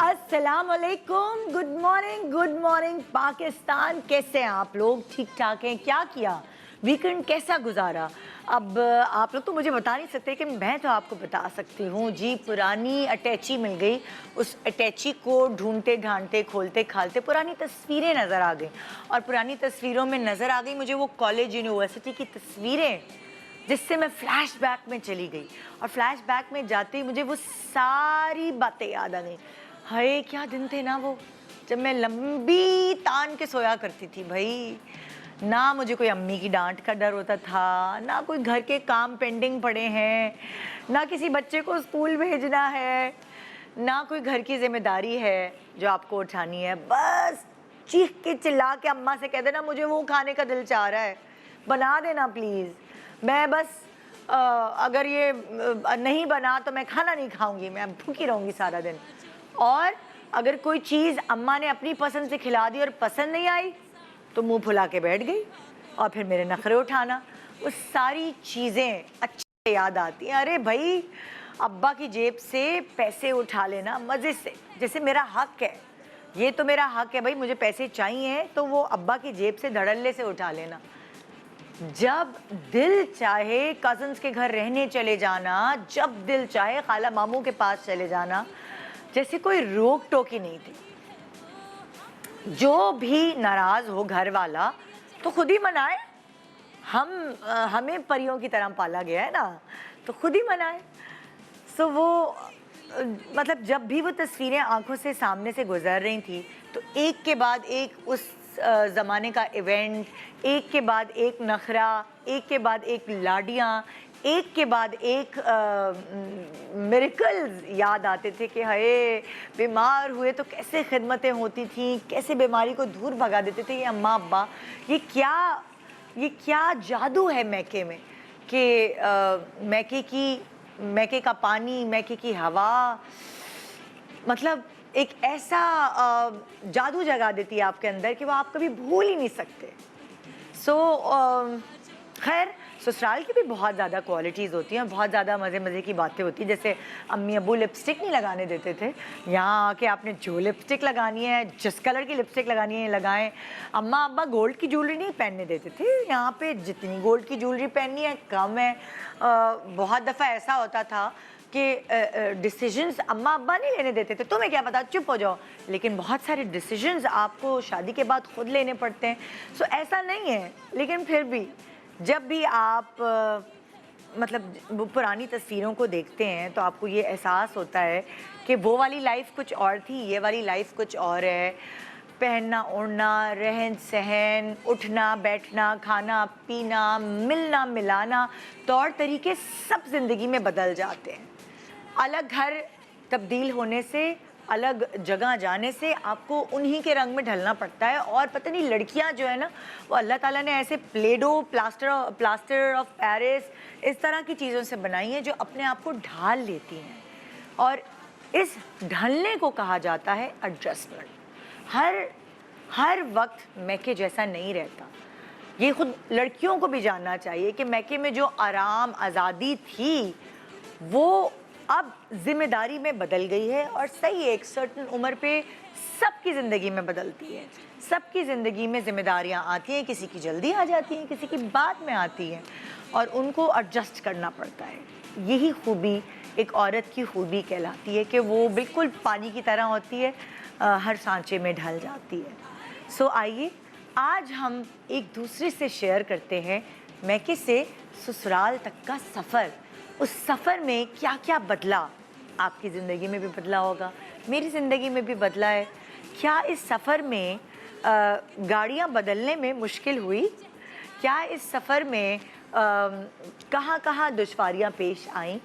अस्सलाम वालेकुम, good morning Pakistan. कैसे हैं आप लोग? ठीक ठाक हैं? क्या किया वीकेंड, कैसा गुजारा? अब आप लोग तो मुझे बता नहीं सकते कि मैं तो आपको बता सकती हूँ जी। पुरानी अटैची मिल गई, उस अटैची को ढूंढते ढांढते खोलते खालते पुरानी तस्वीरें नज़र आ गई, और पुरानी तस्वीरों में नज़र आ गई मुझे वो कॉलेज यूनिवर्सिटी की तस्वीरें, जिससे मैं फ्लैशबैक में चली गई। और फ्लैशबैक में जाते ही मुझे वो सारी बातें याद आ गई। हाय क्या दिन थे ना वो, जब मैं लंबी तान के सोया करती थी भाई। ना मुझे कोई अम्मी की डांट का डर होता था, ना कोई घर के काम पेंडिंग पड़े हैं, ना किसी बच्चे को स्कूल भेजना है, ना कोई घर की जिम्मेदारी है जो आपको उठानी है। बस चीख के चिल्ला के अम्मा से कह देना मुझे वो खाने का दिल चाह रहा है, बना देना प्लीज़। मैं बस अगर ये नहीं बना तो मैं खाना नहीं खाऊंगी, मैं भूखी रहूंगी सारा दिन। और अगर कोई चीज़ अम्मा ने अपनी पसंद से खिला दी और पसंद नहीं आई तो मुंह फुला के बैठ गई, और फिर मेरे नखरे उठाना। वो सारी चीज़ें अच्छी याद आती हैं। अरे भाई, अब्बा की जेब से पैसे उठा लेना मज़े से, जैसे मेरा हक है, ये तो मेरा हक है भाई, मुझे पैसे चाहिए तो वो अब्बा की जेब से धड़ल्ले से उठा लेना। जब दिल चाहे कज़न्स के घर रहने चले जाना, जब दिल चाहे खाला मामू के पास चले जाना, जैसे कोई रोक टोक ही नहीं थी। जो भी नाराज़ हो घर वाला तो खुद ही मनाए। हमें परियों की तरह पाला गया है ना, तो खुद ही मनाए। सो वो मतलब जब भी वो तस्वीरें आंखों से सामने से गुजर रही थी तो एक के बाद एक उस ज़माने का इवेंट, एक के बाद एक नखरा, एक के बाद एक लाडियाँ, एक के बाद एक मिरेकल्स याद आते थे कि हाय बीमार हुए तो कैसे खिदमतें होती थी, कैसे बीमारी को दूर भगा देते थे ये अम्मा अब्बा। ये क्या जादू है मैके में कि मैके का पानी, मैके की हवा, मतलब एक ऐसा जादू जगा देती है आपके अंदर कि वो आप कभी भूल ही नहीं सकते। खैर, ससुराल की भी बहुत ज़्यादा क्वालिटीज़ होती हैं, बहुत ज़्यादा मज़े की बातें होती हैं। जैसे अम्मी अब्बू लिपस्टिक नहीं लगाने देते थे, यहाँ आके आपने जो लिपस्टिक लगानी है, जिस कलर की लिपस्टिक लगानी है लगाएं। अम्मा अब्बा गोल्ड की ज्वेलरी नहीं पहनने देते थे, यहाँ पे जितनी गोल्ड की ज्वेलरी पहननी है कम है। बहुत दफ़ा ऐसा होता था कि डिसीजंस अम्मा अब्बा नहीं लेने देते थे, तुम्हें क्या पता, चुप हो जाओ। लेकिन बहुत सारे डिसीजंस आपको शादी के बाद खुद लेने पड़ते हैं। सो ऐसा नहीं है, लेकिन फिर भी जब भी आप मतलब पुरानी तस्वीरों को देखते हैं तो आपको ये एहसास होता है कि वो वाली लाइफ कुछ और थी, ये वाली लाइफ कुछ और है। पहनना ओढ़ना, रहन सहन, उठना बैठना, खाना पीना, मिलना मिलाना, तौर तरीके सब ज़िंदगी में बदल जाते हैं। अलग घर तब्दील होने से, अलग जगह जाने से आपको उन्हीं के रंग में ढलना पड़ता है। और पता नहीं लड़कियां जो है ना, वो अल्लाह ताला ने ऐसे प्लेडो, प्लास्टर ऑफ पेरिस, इस तरह की चीज़ों से बनाई हैं जो अपने आप को ढाल लेती हैं। और इस ढलने को कहा जाता है एडजस्टमेंट। हर वक्त मैके जैसा नहीं रहता। ये खुद लड़कियों को भी जानना चाहिए कि मैके में जो आराम आज़ादी थी वो अब जिम्मेदारी में बदल गई है। और सही है, एक सर्टन उम्र पे सबकी ज़िंदगी में बदलती है, सबकी ज़िंदगी में जिम्मेदारियां आती हैं, किसी की जल्दी आ जाती हैं, किसी की बाद में आती हैं, और उनको एडजस्ट करना पड़ता है। यही खूबी एक औरत की खूबी कहलाती है कि वो बिल्कुल पानी की तरह होती है, हर सांचे में ढल जाती है। सो आइए आज हम एक दूसरे से शेयर करते हैं मैके से ससुराल तक का सफ़र। उस सफ़र में क्या क्या बदला, आपकी ज़िंदगी में भी बदला होगा, मेरी ज़िंदगी में भी बदला है। क्या इस सफ़र में गाड़ियाँ बदलने में मुश्किल हुई? क्या इस सफ़र में कहाँ कहाँ दुश्वारियाँ पेश आईं?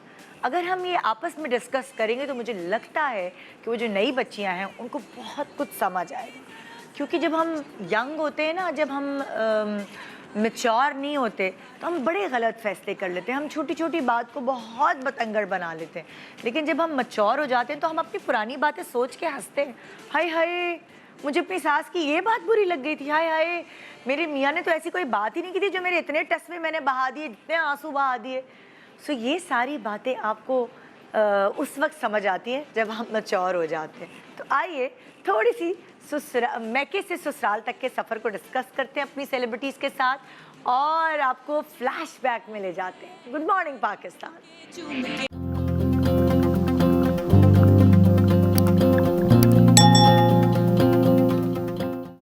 अगर हम ये आपस में डिस्कस करेंगे तो मुझे लगता है कि वो जो नई बच्चियाँ हैं उनको बहुत कुछ समझ आएगा। क्योंकि जब हम यंग होते हैं ना, जब हम मैच्योर नहीं होते तो हम बड़े गलत फैसले कर लेते हैं, हम छोटी छोटी बात को बहुत बतंगड़ बना लेते हैं। लेकिन जब हम मैच्योर हो जाते हैं तो हम अपनी पुरानी बातें सोच के हंसते हैं। हाय हाय, मुझे अपनी सास की ये बात बुरी लग गई थी, हाय हाय मेरे मियाँ ने तो ऐसी कोई बात ही नहीं की थी जो मेरे इतने टस में मैंने बहा दिए, इतने आंसू बहा दिए। सो ये सारी बातें आपको उस वक्त समझ आती है जब हम मैच्योर हो जाते हैं। तो आइए थोड़ी सी मैके से ससुराल तक के सफ़र को डिस्कस करते हैं अपनी सेलिब्रिटीज़ के साथ और आपको फ्लैशबैक में ले जाते हैं। Good morning Pakistan.